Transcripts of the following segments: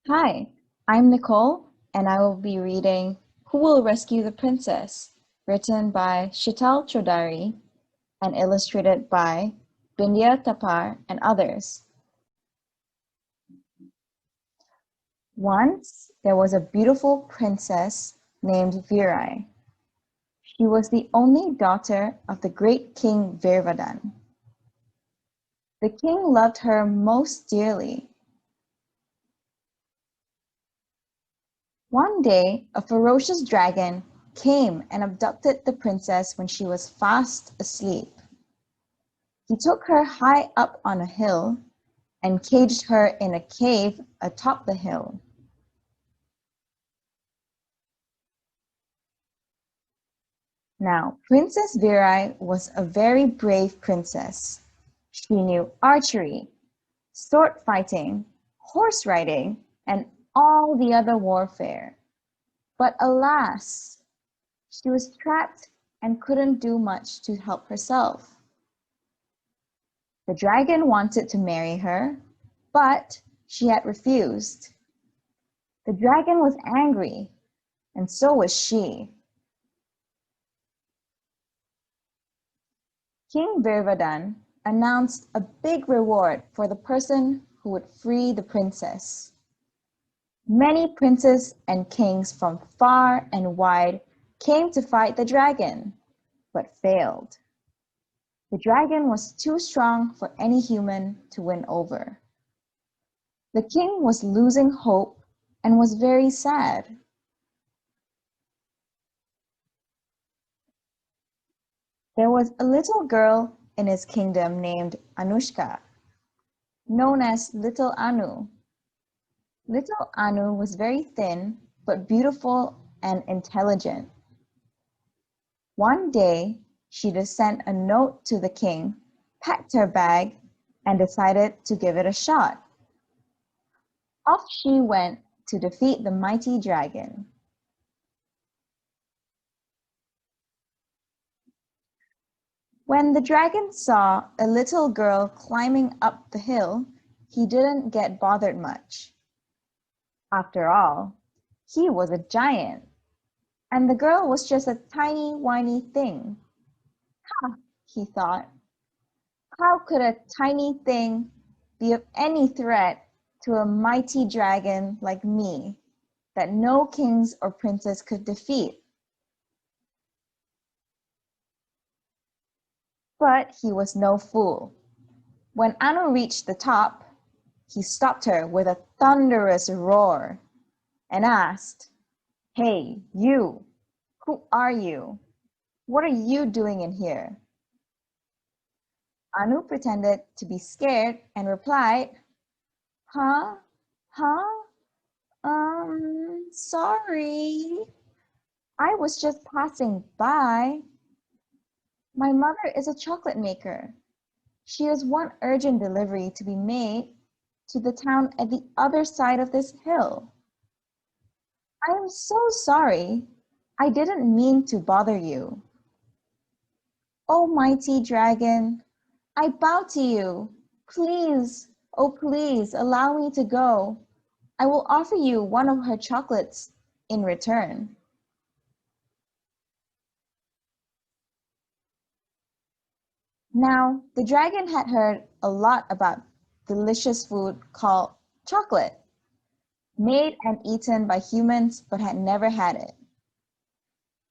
Hi, I'm Nicole, and I will be reading Who Will Rescue the Princess, written by Shital Choudhary and illustrated by Bindya Tapar and others. Once there was a beautiful princess named Virai. She was the only daughter of the great king Virvadan. The king loved her most dearly. One day, a ferocious dragon came and abducted the princess when she was fast asleep. He took her high up on a hill and caged her in a cave atop the hill. Now, Princess Virai was a very brave princess. She knew archery, sword fighting, horse riding, and all the other warfare. But alas, she was trapped and couldn't do much to help herself. The dragon wanted to marry her, but she had refused. The dragon was angry, and so was she. King Virvadan announced a big reward for the person who would free the princess. Many princes and kings from far and wide came to fight the dragon, but failed. The dragon was too strong for any human to win over. The king was losing hope and was very sad. There was a little girl in his kingdom named Anushka, known as Little Anu. Little Anu was very thin, but beautiful and intelligent. One day, she just sent a note to the king, packed her bag, and decided to give it a shot. Off she went to defeat the mighty dragon. When the dragon saw a little girl climbing up the hill, he didn't get bothered much. After all, he was a giant, and the girl was just a tiny, whiny thing. Ha, he thought. How could a tiny thing be of any threat to a mighty dragon like me that no kings or princes could defeat? But he was no fool. When Anu reached the top, he stopped her with a thunderous roar and asked, "Hey, you! Who are you? What are you doing in here?" Anu pretended to be scared and replied, "Huh? Huh? Sorry. I was just passing by. My mother is a chocolate maker. She has one urgent delivery to be made to the town at the other side of this hill. I am so sorry. I didn't mean to bother you. Oh, mighty dragon, I bow to you. Please, oh please, allow me to go. I will offer you one of her chocolates in return." Now, the dragon had heard a lot about delicious food called chocolate, made and eaten by humans but had never had it.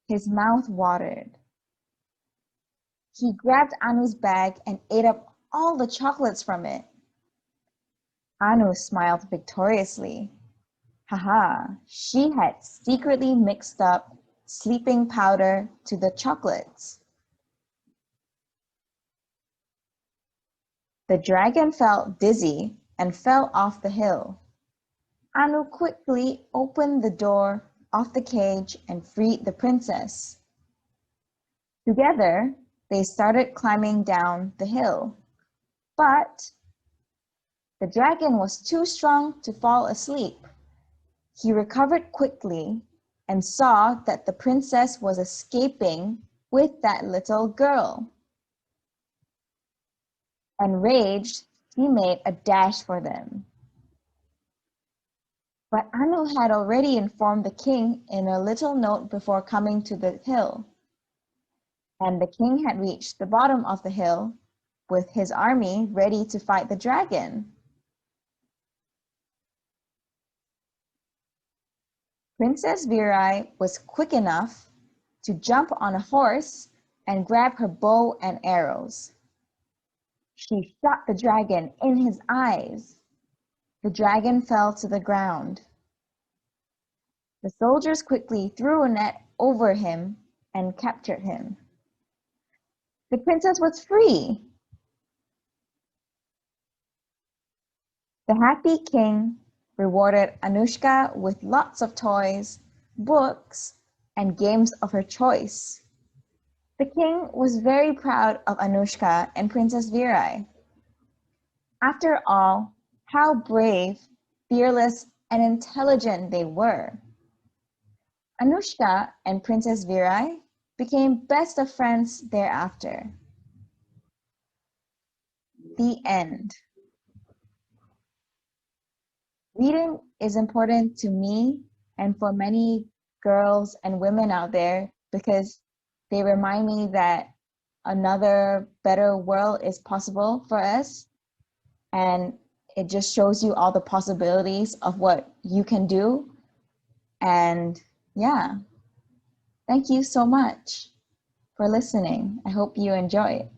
His mouth watered. He grabbed Anu's bag and ate up all the chocolates from it. Anu smiled victoriously. Haha, she had secretly mixed up sleeping powder to the chocolates. The dragon felt dizzy and fell off the hill. Anu quickly opened the door of the cage and freed the princess. Together, they started climbing down the hill. But the dragon was too strong to fall asleep. He recovered quickly and saw that the princess was escaping with that little girl. Enraged, he made a dash for them. But Anu had already informed the king in a little note before coming to the hill, and the king had reached the bottom of the hill with his army ready to fight the dragon. Princess Virai was quick enough to jump on a horse and grab her bow and arrows. She shot the dragon in his eyes. The dragon fell to the ground. The soldiers quickly threw a net over him and captured him. The princess was free. The happy king rewarded Anushka with lots of toys, books, and games of her choice. The king was very proud of Anushka and Princess Virai. After all, how brave, fearless, and intelligent they were. Anushka and Princess Virai became best of friends thereafter. The end. Reading is important to me and for many girls and women out there because they remind me that another better world is possible for us, and it just shows you all the possibilities of what you can do. And yeah, thank you so much for listening. I hope you enjoy it.